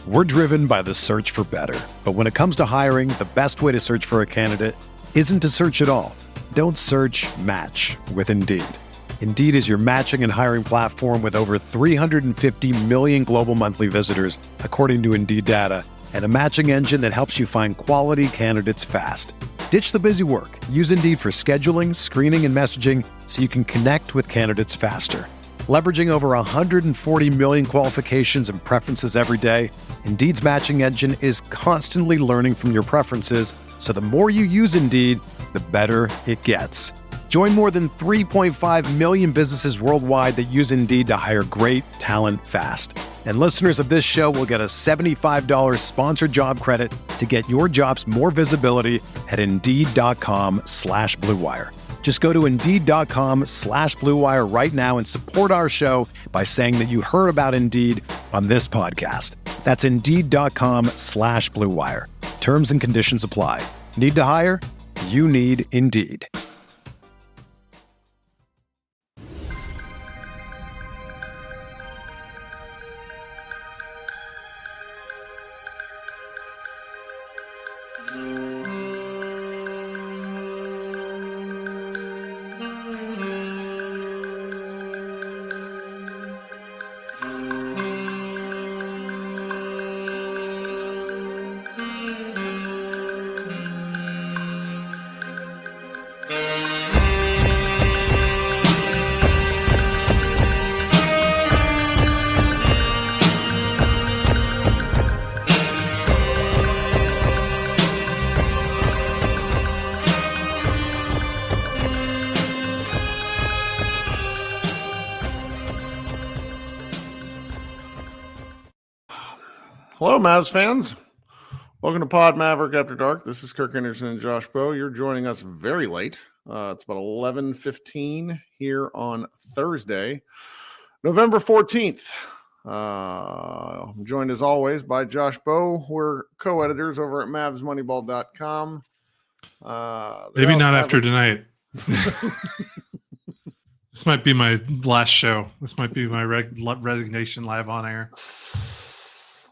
We're driven by the search for better. But when it comes to hiring, the best way to search for a candidate isn't to search at all. Don't search, match with Indeed. Indeed is your matching and hiring platform with over 350 million global monthly visitors, according to Indeed data, and a matching engine that helps you find quality candidates fast. Ditch the busy work. Use Indeed for scheduling, screening, and messaging so you can connect with candidates faster. Leveraging over 140 million qualifications and preferences every day, Indeed's matching engine is constantly learning from your preferences, so the more you use Indeed, the better it gets. Join more than 3.5 million businesses worldwide that use Indeed to hire great talent fast. And listeners of this show will get a $75 sponsored job credit to get your jobs more visibility at Indeed.com/Blue Wire. Just go to Indeed.com/Blue Wire right now and support our show by saying that you heard about Indeed on this podcast. That's Indeed.com/Blue Wire. Terms and conditions apply. Need to hire? You need Indeed. Hello, Mavs fans. Welcome to Pod Maverick After Dark. This is Kirk Anderson and Josh Bowe. You're joining us very late. It's about 11:15 here on Thursday, November 14th. I'm joined as always by Josh Bowe. We're co-editors over at MavsMoneyball.com. Maybe not after tonight. This might be my last show. This might be my resignation live on air.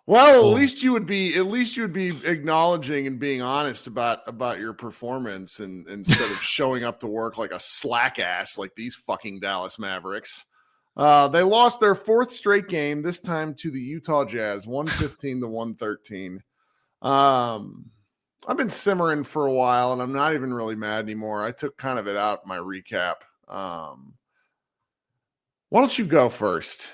Well, cool. At least you would be acknowledging and being honest about your performance, and instead of showing up to work like a slack ass like these fucking Dallas Mavericks. They lost their fourth straight game, this time to the Utah Jazz, 115-113. I've been simmering for a while, and I'm not even really mad anymore. I took kind of it out in my recap. Why don't you go first?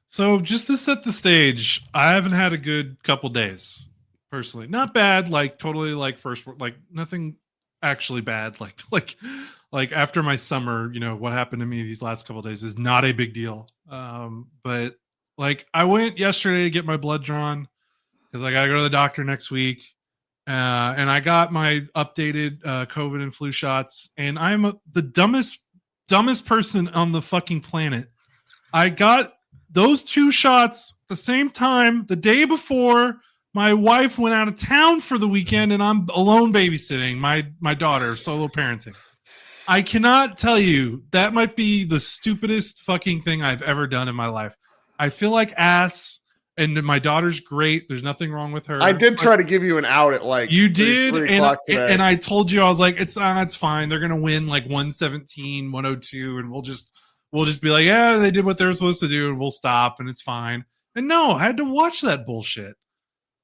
So just to set the stage, I haven't had a good couple days, personally. Not bad, like totally like first, like nothing actually bad. Like after my summer, you know, what happened to me these last couple days is not a big deal. But like I went yesterday to get my blood drawn because I got to go to the doctor next week. And I got my updated COVID and flu shots, and I'm the dumbest person on the fucking planet. I got those two shots at the same time, the day before my wife went out of town for the weekend, and I'm alone babysitting my daughter, solo parenting. I cannot tell you, that might be the stupidest fucking thing I've ever done in my life. I feel like ass, and my daughter's great. There's nothing wrong with her. I did try to give you an out at like you did, and I told you, I was like, it's fine. They're gonna win like 117, 102, and we'll just be like, yeah, they did what they were supposed to do, and we'll stop, and it's fine. And no, I had to watch that bullshit.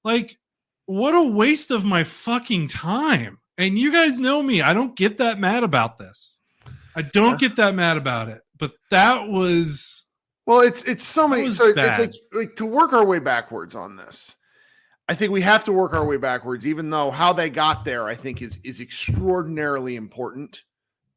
Like, what a waste of my fucking time. And you guys know me. I don't get that mad about this. I don't get that mad about it. But that was... Well, it's so many... So bad. It's like to work our way backwards on this. I think we have to work our way backwards, even though how they got there, I think, is extraordinarily important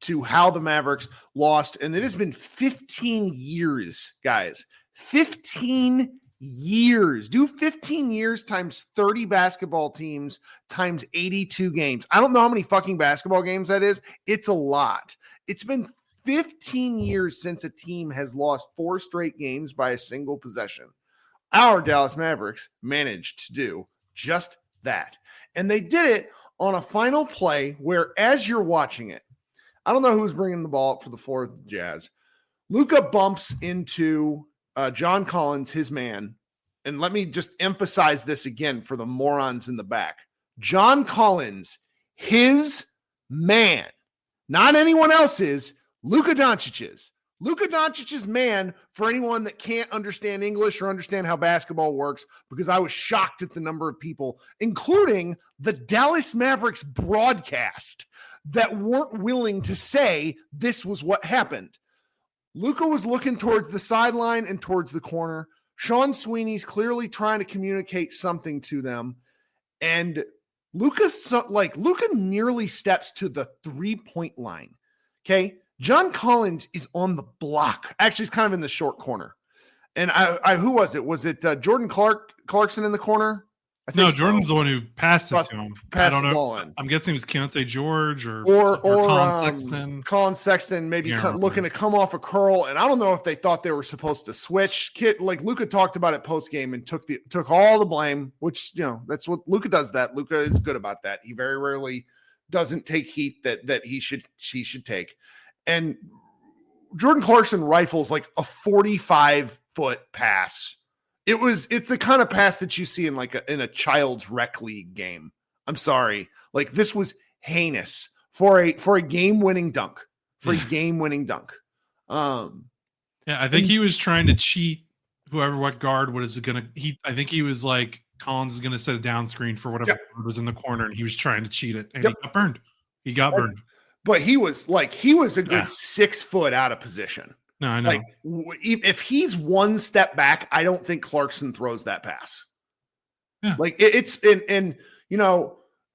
to how the Mavericks lost. And it has been 15 years, guys. 15 years. Do 15 years times 30 basketball teams times 82 games. I don't know how many fucking basketball games that is. It's a lot. It's been 15 years since a team has lost 4 straight games by a single possession. Our Dallas Mavericks managed to do just that. And they did it on a final play where, as you're watching it, I don't know who's bringing the ball up for the floor of the Jazz. Luka bumps into John Collins, his man, and let me just emphasize this again for the morons in the back. John Collins, his man, not anyone else's, Luka Doncic's. Luka Doncic's man, for anyone that can't understand English or understand how basketball works, because I was shocked at the number of people, including the Dallas Mavericks broadcast, that weren't willing to say this was what happened. Luka was looking towards the sideline and towards the corner. Sean Sweeney's clearly trying to communicate something to them. And Luka nearly steps to the 3-point line. Okay. John Collins is on the block. Actually, he's kind of in the short corner. And who was it? Was it Jordan Clarkson in the corner? I think no, Jordan's the one who passed it to him. I don't know. I'm guessing it was Keontae George or Colin Sexton. Colin Sexton maybe looking to come off a curl, and I don't know if they thought they were supposed to switch. Luka talked about it post game and took all the blame, which that's what Luka does. That Luka is good about that. He very rarely doesn't take heat that he should take. And Jordan Clarkson rifles like a 45-foot pass. It's the kind of pass that you see in a child's rec league game. I'm sorry. Like, this was heinous for a game-winning dunk. Yeah, I think he was trying to cheat what guard was going to I think he was like, Collins is going to set a down screen for whatever guard was in the corner, and he was trying to cheat it, and he got burned. But he was a good 6 foot out of position. No, I know. Like, if he's one step back, I don't think Clarkson throws that pass. Yeah. Like, it's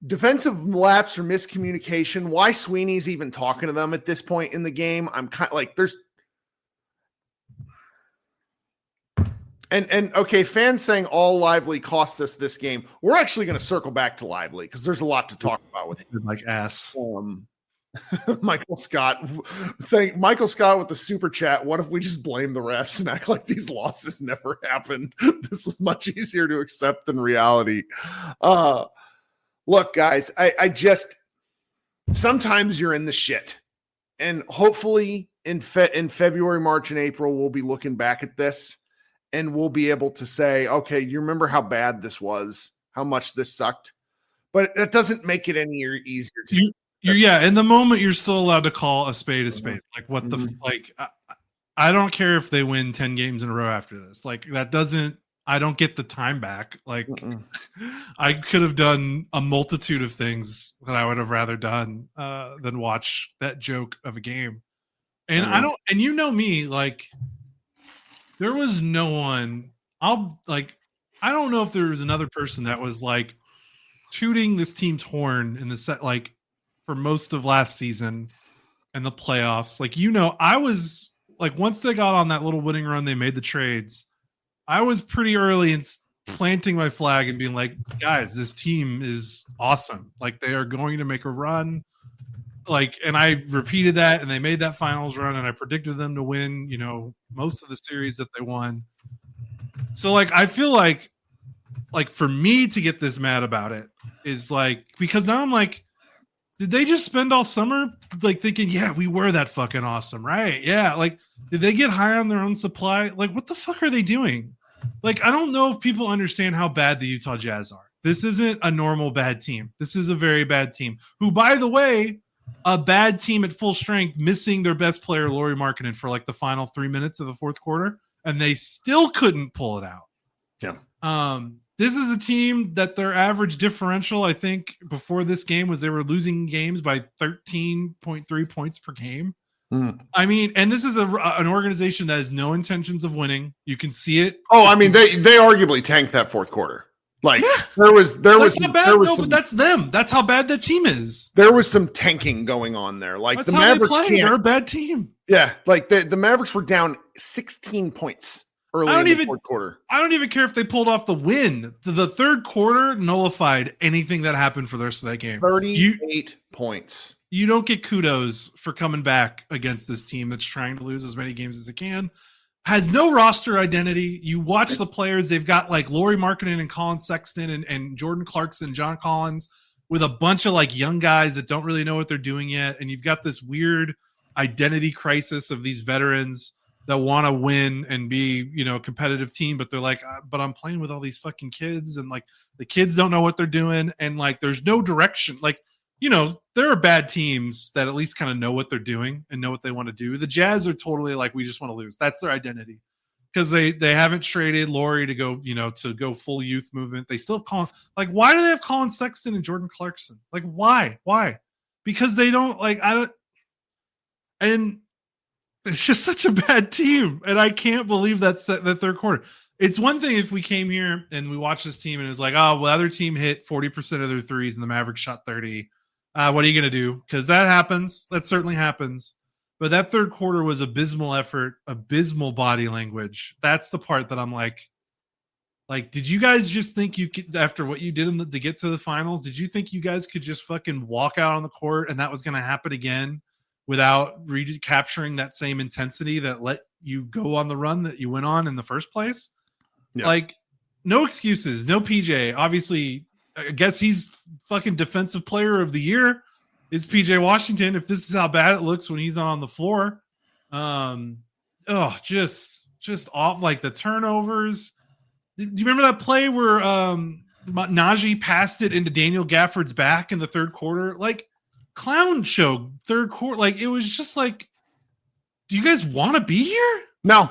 defensive lapse or miscommunication. Why Sweeney's even talking to them at this point in the game? I'm kind of like, and okay, fans saying all Lively cost us this game. We're actually going to circle back to Lively because there's a lot to talk about with him. Like ass. Michael Scott with the super chat. What if we just blame the refs and act like these losses never happened? This was much easier to accept than reality. Look, guys, I just sometimes you're in the shit, and hopefully in February, March, and April we'll be looking back at this and we'll be able to say, okay, you remember how bad this was, how much this sucked, but that doesn't make it any easier to. In the moment you're still allowed to call a spade a spade. Like, what the I don't care if they win 10 games in a row after this. Like, I don't get the time back. Like, I could have done a multitude of things that I would have rather done than watch that joke of a game. And and you know me, like, there was no one. I don't know if there was another person that was like tooting this team's horn in the set, like, for most of last season and the playoffs. Like, I was like, once they got on that little winning run, they made the trades. I was pretty early in planting my flag and being like, guys, this team is awesome. Like, they are going to make a run. Like, and I repeated that, and they made that finals run, and I predicted them to win, most of the series that they won. So, like, I feel like for me to get this mad about it is like, because now I'm like, did they just spend all summer like thinking, yeah, we were that fucking awesome, right? Yeah. Like, did they get high on their own supply? Like, what the fuck are they doing? Like, I don't know if people understand how bad the Utah Jazz are. This isn't a normal bad team. This is a very bad team who, by the way, a bad team at full strength, missing their best player, Lauri Markkanen, for like the final 3 minutes of the fourth quarter, and they still couldn't pull it out. Yeah. This is a team that their average differential, I think, before this game was they were losing games by 13.3 points per game. I mean, and this is an organization that has no intentions of winning. You can see it. Oh, I mean, they arguably tanked that fourth quarter. Like, there was but that's them. That's how bad that team is. There was some tanking going on there. Like, that's the Mavericks they're a bad team. Yeah, like the Mavericks were down 16 points early in the fourth quarter. I don't even care if they pulled off the win. The third quarter nullified anything that happened for the rest of that game. 38 points. You don't get kudos for coming back against this team that's trying to lose as many games as it can. Has no roster identity. You watch the players. They've got like Lauri Markkanen and Colin Sexton and Jordan Clarkson, John Collins, with a bunch of like young guys that don't really know what they're doing yet. And you've got this weird identity crisis of these veterans. that want to win and be, a competitive team, but they're like, but I'm playing with all these fucking kids, and like the kids don't know what they're doing, and like there's no direction. Like, there are bad teams that at least kind of know what they're doing and know what they want to do. The Jazz are totally like, we just want to lose. That's their identity. Because they haven't traded Laurie to go, to go full youth movement. They still have Colin. Like, why do they have Colin Sexton and Jordan Clarkson? Like, why? Because they don't and it's just such a bad team. And I can't believe that's the third quarter. It's one thing if we came here and we watched this team and it was like, oh, well, the other team hit 40% of their threes and the Mavericks shot 30. What are you going to do? Because that happens. That certainly happens. But that third quarter was abysmal effort, abysmal body language. That's the part that I'm like, did you guys just think you could, after what you did to get to the finals, did you think you guys could just fucking walk out on the court and that was going to happen again without recapturing that same intensity that let you go on the run that you went on in the first place? Yeah. Like, no excuses, no PJ. Obviously, I guess he's fucking defensive player of the year. Is PJ Washington, if this is how bad it looks when he's on the floor. Just off, like the turnovers. Do you remember that play where Najee passed it into Daniel Gafford's back in the third quarter? Like, clown show third quarter. Like, it was just like, do you guys want to be here? No.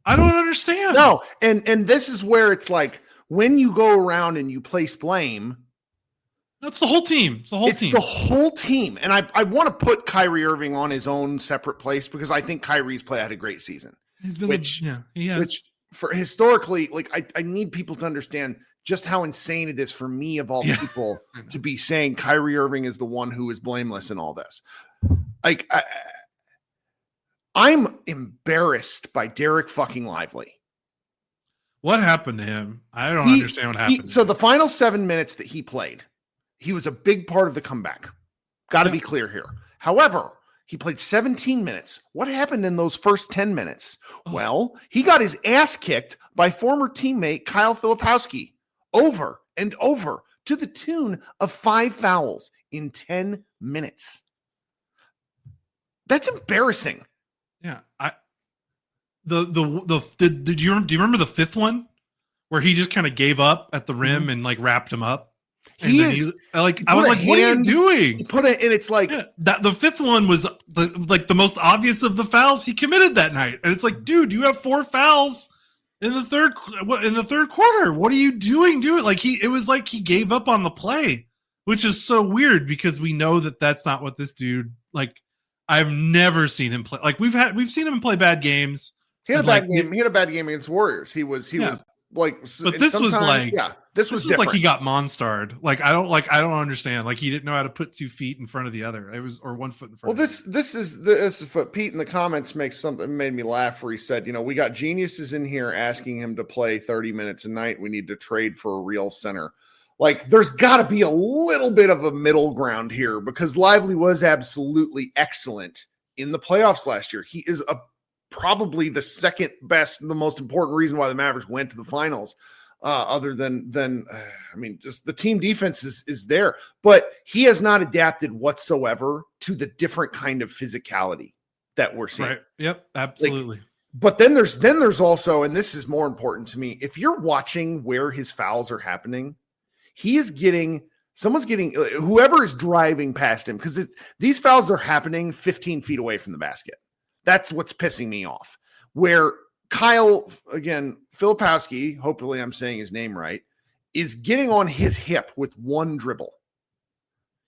I don't understand. No, and this is where it's like, when you go around and you place blame, that's the whole team. It's the whole team. And I want to put Kyrie Irving on his own separate place because I think Kyrie's had a great season. He's been, he has. Which for historically, like I need people to understand just how insane it is for me of all people to be saying Kyrie Irving is the one who is blameless in all this. Like I'm embarrassed by Derek fucking Lively. What happened to him? I don't understand what happened. So the final 7 minutes that he played, he was a big part of the comeback. Got to be clear here. However, he played 17 minutes. What happened in those first 10 minutes? Well, he got his ass kicked by former teammate Kyle Filipowski over and over to the tune of 5 fouls in 10 minutes. That's embarrassing. Yeah. Do you remember the fifth one where he just kind of gave up at the rim and like wrapped him up? I was like, what are you doing? He put it, and it's like that. The fifth one was the most obvious of the fouls he committed that night, and it's like, dude, you have 4 fouls in the third quarter. What are you doing? It was like he gave up on the play, which is so weird because we know that that's not what this dude like. I've never seen him play. Like we've seen him play bad games. He had a bad game. He had a bad game against Warriors. He was like, but this was like, this was like he got monstered. Like I don't understand. Like he didn't know how to put 2 feet in front of the other. It was, or 1 foot in front. Well, this is what Pete in the comments made me laugh. Where he said, we got geniuses in here asking him to play 30 minutes a night. We need to trade for a real center. Like there's got to be a little bit of a middle ground here because Lively was absolutely excellent in the playoffs last year. He is probably the second best, the most important reason why the Mavericks went to the finals, other than just the team defense is there, but he has not adapted whatsoever to the different kind of physicality that we're seeing. Right. Yep. Absolutely. But then there's also, and this is more important to me, if you're watching where his fouls are happening, someone's getting whoever is driving past him because these fouls are happening 15 feet away from the basket. That's what's pissing me off. Where Kyle, again, Filipowski, hopefully I'm saying his name right, is getting on his hip with one dribble.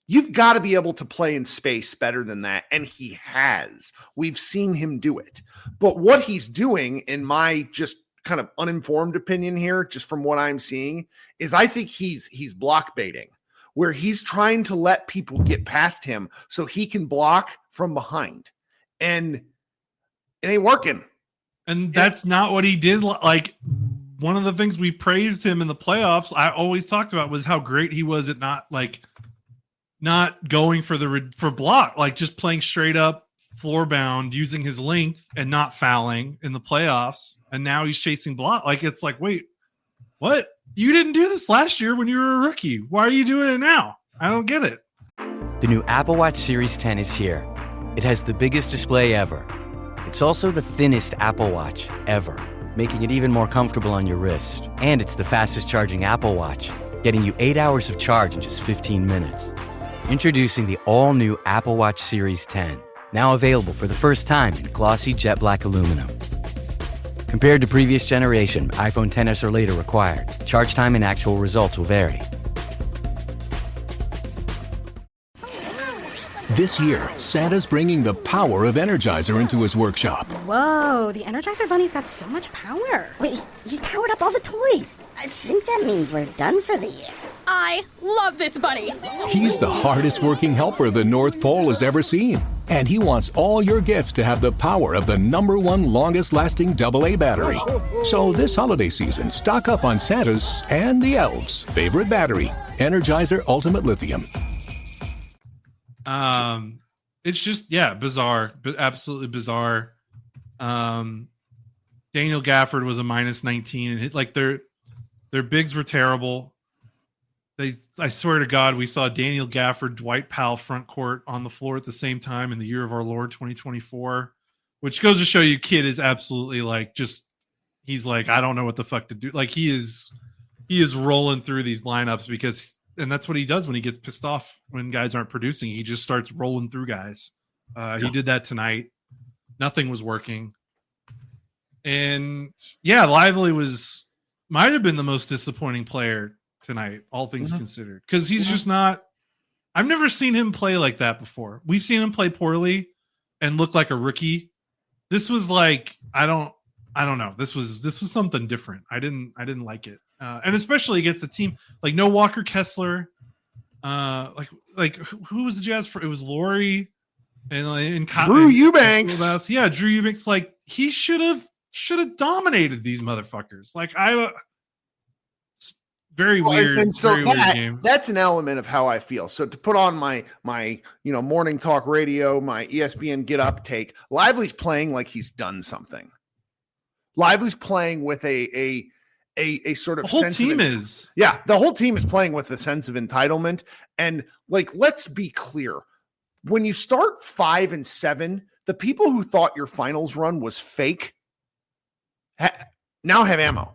You've got to be able to play in space better than that, and he has. We've seen him do it. But what he's doing, in my just kind of uninformed opinion here, just from what I'm seeing, is I think he's block baiting, where he's trying to let people get past him so he can block from behind. And it ain't working. And that's not what he did. Like one of the things we praised him in the playoffs, I always talked about, was how great he was at not going for block, like just playing straight up floor bound, using his length and not fouling in the playoffs. And now he's chasing block. Like, it's like, wait, what? You didn't do this last year when you were a rookie. Why are you doing it now? I don't get it. The new Apple Watch Series 10 is here. It has the biggest display ever. It's It's also the thinnest Apple Watch ever, making it even more comfortable on your wrist. And it's the fastest charging Apple Watch, getting you 8 hours of charge in just 15 minutes. Introducing the all-new Apple Watch Series 10, now available for the first time in glossy jet black aluminum. Compared to previous generation, iPhone XS or later required. Charge time and actual results will vary. This year, Santa's bringing the power of Energizer into his workshop. Whoa, the Energizer Bunny's got so much power. Wait, he's powered up all the toys. I think that means we're done for the year. I love this bunny. He's the hardest working helper the North Pole has ever seen. And he wants all your gifts to have the power of the #1 longest lasting AA battery. So this holiday season, stock up on Santa's and the elves' favorite battery, Energizer Ultimate Lithium. It's just bizarre, but absolutely bizarre. Daniel Gafford was a -19, and their bigs were terrible. I swear to God, we saw Daniel Gafford, Dwight Powell front court on the floor at the same time in the year of our Lord 2024, which goes to show you, kid is absolutely he's like, I don't know what the fuck to do. Like he is rolling through these lineups and that's what he does when he gets pissed off when guys aren't producing. He just starts rolling through guys. He did that tonight. Nothing was working. And Lively might have been the most disappointing player tonight, all things considered, because he's just not. I've never seen him play like that before. We've seen him play poorly and look like a rookie. This was like, I don't know. This was something different. I didn't like it, and especially against a team like no Walker Kessler. Like who was the Jazz for? It was Laurie and Drew Eubanks. Yeah, Drew Eubanks. Like he should have dominated these motherfuckers. Like very weird. And so very weird game. That's an element of how I feel. So to put on my morning talk radio, my ESPN Get Up take, Lively's playing like he's done something. Lively's playing with a sort of the whole sense team of, is. Yeah, the whole team is playing with a sense of entitlement. And let's be clear. When you start 5-7, the people who thought your finals run was fake now have ammo.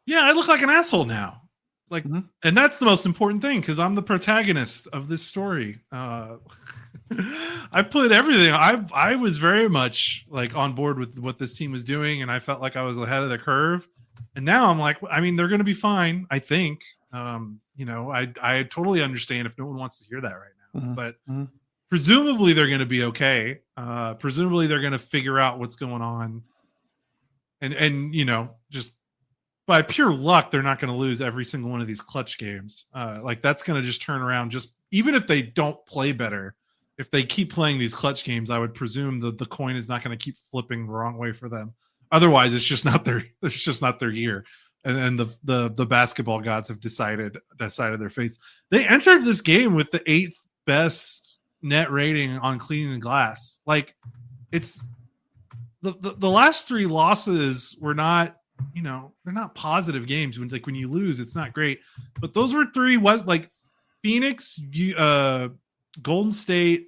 Yeah, I look like an asshole now. And that's the most important thing because I'm the protagonist of this story. I put everything. I was very much on board with what this team was doing, and I felt like I was ahead of the curve. And now I'm like, I mean, they're going to be fine. I think. I totally understand if no one wants to hear that right now, but presumably they're going to be okay. Presumably they're going to figure out what's going on, and just. By pure luck, they're not going to lose every single one of these clutch games. That's going to just turn around. Just even if they don't play better, if they keep playing these clutch games, I would presume that the coin is not going to keep flipping the wrong way for them. Otherwise, it's just not their year. And the basketball gods have decided their fates. They entered this game with the 8th best net rating on cleaning the glass. It's the last 3 losses were not. They're not positive games. When you lose, it's not great. But those were 3 Phoenix, Golden State,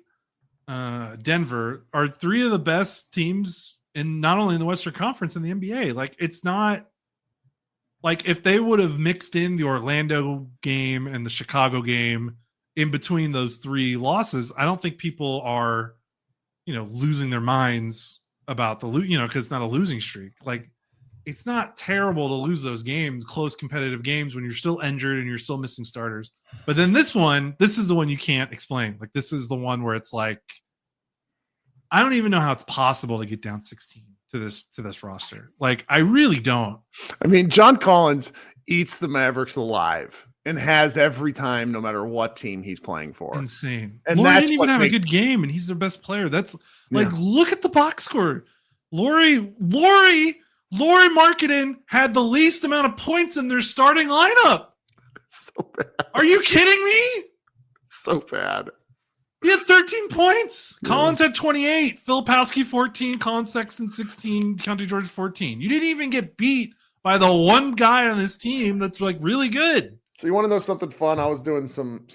Denver are 3 of the best teams in not only in the Western Conference in the NBA. It's not if they would have mixed in the Orlando game and the Chicago game in between those 3 losses, I don't think people are, losing their minds about because it's not a losing streak. It's not terrible to lose those games, close competitive games when you're still injured and you're still missing starters. But then this is the one you can't explain. This is the one where it's I don't even know how it's possible to get down 16 to this roster. I really don't. I mean, John Collins eats the Mavericks alive and has every time, no matter what team he's playing for. Insane. And Laurie that's didn't even have a good game, and he's their best player. That's look at the box score. Laurie Markkanen had the least amount of points in their starting lineup. So bad. Are you kidding me? So bad. He had 13 points. Yeah. Collins had 28. Filipowski 14. Colin Sexton 16. County George 14. You didn't even get beat by the one guy on this team that's really good. So you want to know something fun? I was doing some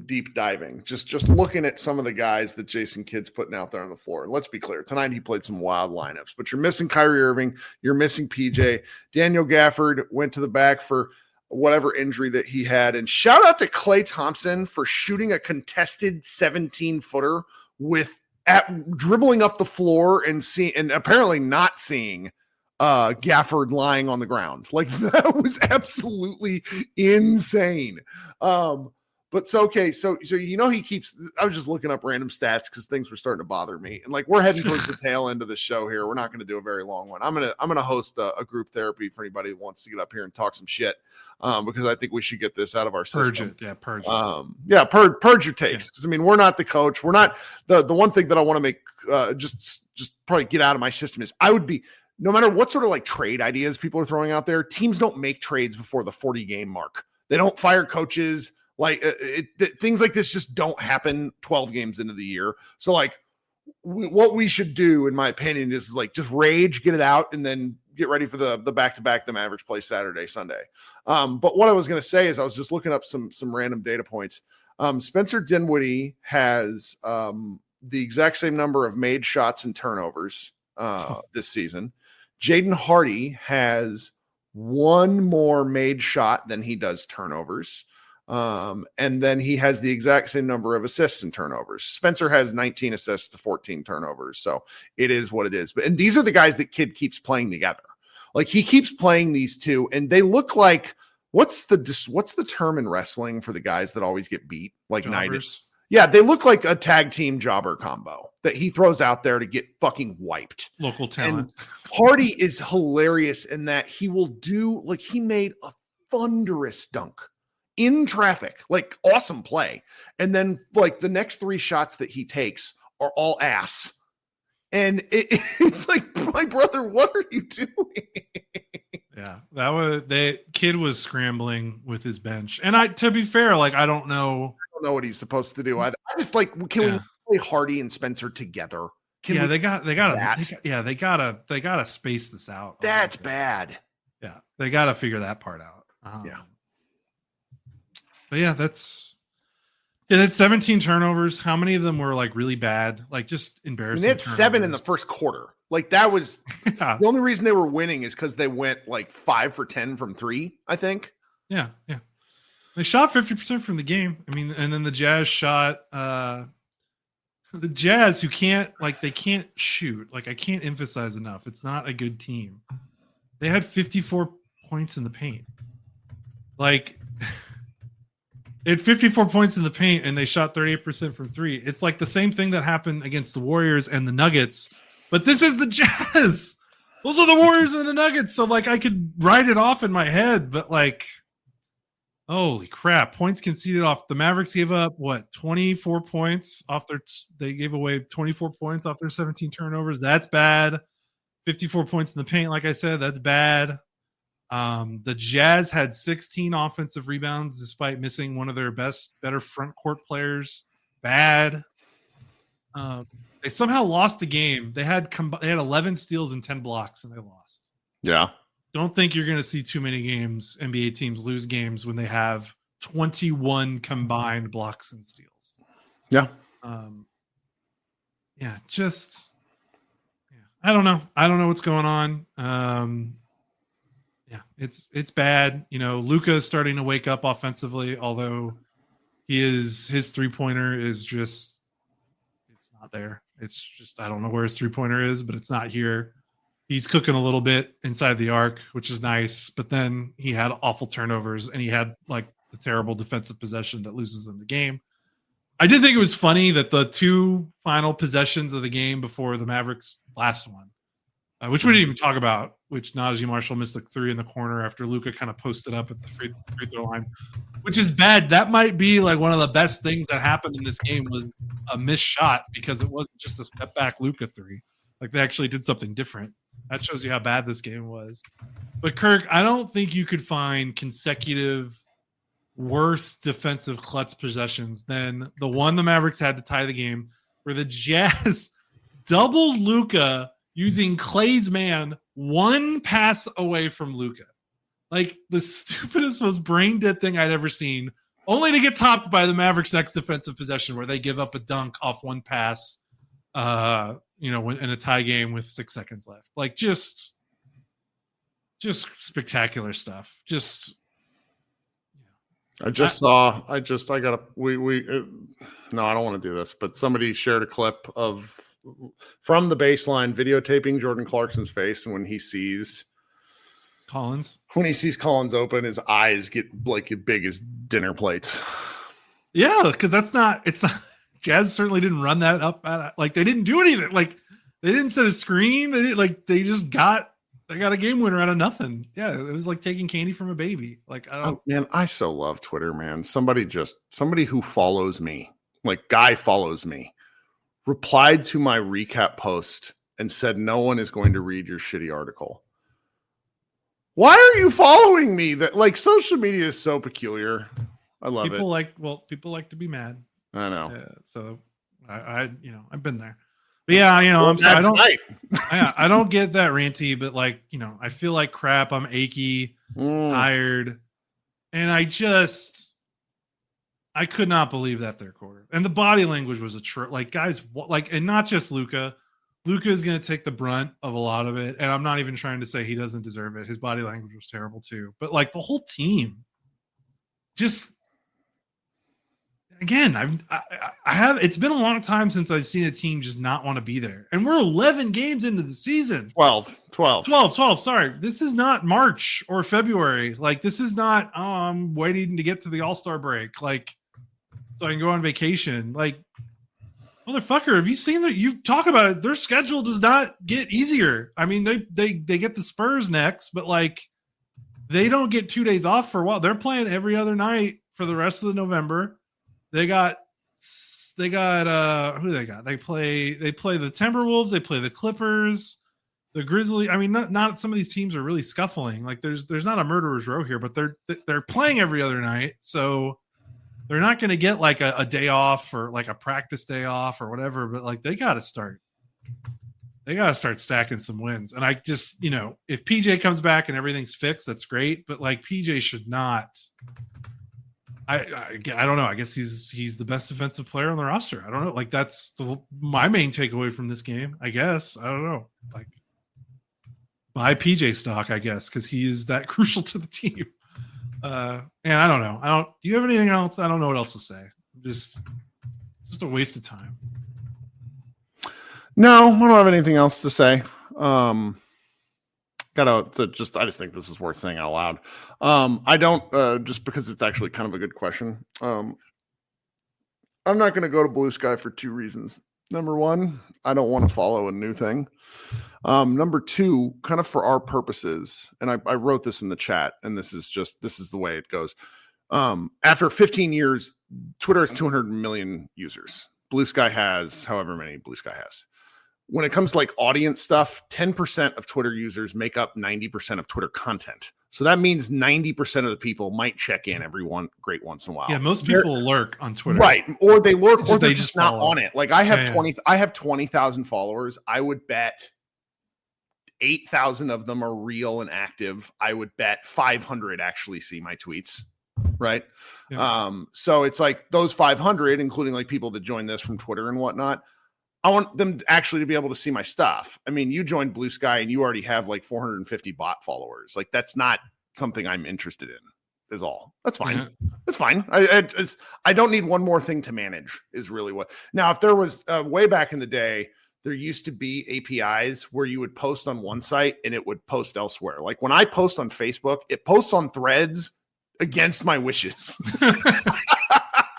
deep diving, just looking at some of the guys that Jason Kidd's putting out there on the floor. And let's be clear, tonight he played some wild lineups, but you're missing Kyrie Irving, you're missing PJ. Daniel Gafford went to the back for whatever injury that he had. And shout out to Klay Thompson for shooting a contested 17-footer dribbling up the floor and apparently not seeing Gafford lying on the ground. Like, that was absolutely insane. But so he keeps, I was just looking up random stats because things were starting to bother me. And like, we're heading towards the tail end of the show here. We're not going to do a very long one. I'm going to host a group therapy for anybody who wants to get up here and talk some shit. Because I think we should get this out of our system. Purge it. Purge your takes. Because I mean, we're not the coach. We're not the one thing that I want to make just probably get out of my system is no matter what sort of like trade ideas people are throwing out there, teams don't make trades before the 40 game mark. They don't fire coaches. Like things like this just don't happen 12 games into the year. So like what we should do, in my opinion, is like just rage, get it out, and then get ready for the back-to-back the Mavericks play Saturday, Sunday. But what I was going to say is I was just looking up some random data points. Spencer Dinwiddie has the exact same number of made shots and turnovers this season. Jaden Hardy has one more made shot than he does turnovers. And then he has the exact same number of assists and turnovers. Spencer has 19 assists to 14 turnovers. So it is what it is. And these are the guys that Kidd keeps playing together. Like, he keeps playing these two, and they look like, what's the term in wrestling for the guys that always get beat? Like Jobbers. Yeah, they look like a tag team jobber combo that he throws out there to get fucking wiped. Local talent. And Hardy is hilarious in that he will do, like, he made a thunderous dunk in traffic, like, awesome play. And then like the next three shots that he takes are all ass. And it's like, my brother, what are you doing? Yeah, Kidd was scrambling with his bench. And to be fair, like, I don't know what he's supposed to do either. I just like, can we play Hardy and Spencer together? They gotta space this out. That's bad. Yeah, they gotta figure that part out. But yeah, that's 17 turnovers. How many of them were like really bad? Like, just embarrassing. They had 7 in the first quarter. Like, that was the only reason they were winning is because they went like 5 for 10 from 3, I think. Yeah. They shot 50% from the game. I mean, and then the Jazz shot the Jazz, who can't shoot. Like, I can't emphasize enough, it's not a good team. They had 54 points in the paint. Like, they had 54 points in the paint, and they shot 38% from 3. It's like the same thing that happened against the Warriors and the Nuggets, but this is the Jazz. Those are the Warriors and the Nuggets. So like, I could write it off in my head, but like, holy crap, points conceded off. The Mavericks gave up 24 points off they gave away 24 points off their 17 turnovers. That's bad. 54 points in the paint, like I said, that's bad. The Jazz had 16 offensive rebounds despite missing one of their better front court players. Bad. They somehow lost the game. They had 11 steals and 10 blocks, and they lost. Yeah. Don't think you're going to see too many games, NBA teams lose games when they have 21 combined blocks and steals. Yeah. I don't know. I don't know what's going on. It's bad. You know, Luka is starting to wake up offensively, although his 3-pointer is just, it's not there. It's just, I don't know where his 3-pointer is, but it's not here. He's cooking a little bit inside the arc, which is nice, but then he had awful turnovers, and he had like the terrible defensive possession that loses them the game. I did think it was funny that the 2 final possessions of the game before the Mavericks last one, which we didn't even talk about, which Najee Marshall missed a 3 in the corner after Luka kind of posted up at the free throw line, which is bad. That might be like one of the best things that happened in this game was a missed shot, because it wasn't just a step back Luka 3. Like, they actually did something different. That shows you how bad this game was. But Kirk, I don't think you could find consecutive worse defensive clutch possessions than the one the Mavericks had to tie the game, where the Jazz doubled Luka using Klay's man 1 pass away from Luka. Like the stupidest, most brain dead thing I'd ever seen, only to get topped by the Mavericks' next defensive possession where they give up a dunk off one pass, in a tie game with 6 seconds left. Like just spectacular stuff. I don't want to do this, but somebody shared a clip from the baseline videotaping Jordan Clarkson's face. And when he sees Collins open, his eyes get like as big as dinner plates. Yeah. Cause it's not Jazz certainly didn't run that up. Like they didn't do anything. Like they didn't set a screen. They got a game winner out of nothing. Yeah, it was like taking candy from a baby. Like, I so love Twitter, man. Somebody who follows me, like Guy follows me, replied to my recap post and said, "No one is going to read your shitty article." Why are you following me? That like social media is so peculiar. I love it. People like to be mad. I know. So I've been there. But yeah, I'm sorry. I don't get that ranty, but like, I feel like crap. I'm achy, tired. And I could not believe that third quarter. And the body language was guys, and not just Luka. Luka is going to take the brunt of a lot of it. And I'm not even trying to say he doesn't deserve it. His body language was terrible too. But like the whole team again, it's been a long time since I've seen a team just not want to be there. And we're 11 games into the season. 12. Sorry. This is not March or February. Like this is not, I'm waiting to get to the All-Star break. Like, so I can go on vacation. Like, motherfucker, have you seen that? You talk about it. Their schedule does not get easier. I mean, they get the Spurs next, but like they don't get 2 days off for a while. They're playing every other night for the rest of the November. They got who they got? They play the Timberwolves, they play the Clippers, the Grizzlies. I mean, not some of these teams are really scuffling. Like there's not a murderer's row here, but they're playing every other night. So they're not going to get like a day off or like a practice day off or whatever, but like they got to start stacking some wins. And I just, if PJ comes back and everything's fixed, that's great. But like PJ should not, I don't know. I guess he's the best defensive player on the roster. I don't know. Like that's my main takeaway from this game. I guess I don't know. Like buy PJ stock, I guess, because he is that crucial to the team. And I don't know. Do you have anything else? I don't know what else to say. Just a waste of time. No, I don't have anything else to say. I just think this is worth saying out loud. I don't just because it's actually kind of a good question. I'm not going to go to Blue Sky for 2 reasons. Number one, I don't want to follow a new thing. Number two, kind of for our purposes, and I wrote this in the chat, and this is the way it goes. After 15 years, Twitter has 200 million users. Blue Sky has however many Blue Sky has. When it comes to like audience stuff, 10% of Twitter users make up 90% of Twitter content. So that means 90% of the people might check in every great once in a while. Yeah, most people lurk on Twitter. Right. Or they lurk or they're just not on it. Like I have 20,000 followers. I would bet 8,000 of them are real and active. I would bet 500 actually see my tweets. Right. Yeah. So it's like those 500, including like people that join this from Twitter and whatnot, I want them actually to be able to see my stuff. I mean, you joined Blue Sky and you already have like 450 bot followers. Like that's not something I'm interested in is all. That's fine. Yeah. That's fine. I don't need one more thing to manage is really what. Now, if there was way back in the day, there used to be APIs where you would post on one site and it would post elsewhere. Like when I post on Facebook, it posts on Threads against my wishes.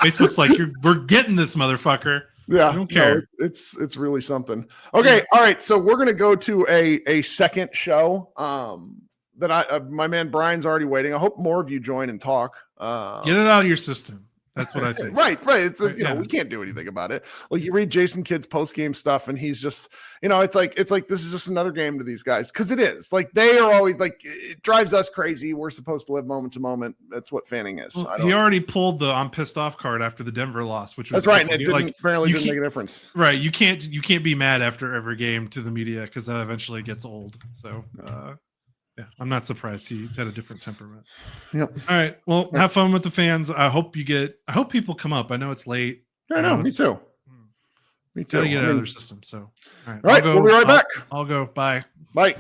Facebook's like, we're getting this motherfucker. Yeah, I don't care. No, it's really something. Okay, all right. So we're gonna go to a second show. That my man Brian's already waiting. I hope more of you join and talk. Get it out of your system. That's what I think. Right. It's we can't do anything about it. Like you read Jason Kidd's post game stuff, and he's just it's like this is just another game to these guys because it is like they are always like it drives us crazy. We're supposed to live moment to moment. That's what fanning is. Well, he already pulled the I'm pissed off card after the Denver loss, which was that's right. And it apparently didn't make a difference. Right. You can't be mad after every game to the media because that eventually gets old. So Yeah, I'm not surprised he had a different temperament. Yep. All right. Well, have fun with the fans. I hope people come up. I know it's late. I know, me too. Me too. Gotta get out of their system. So, all right. All right, we'll be right back. I'll go. Bye. Bye.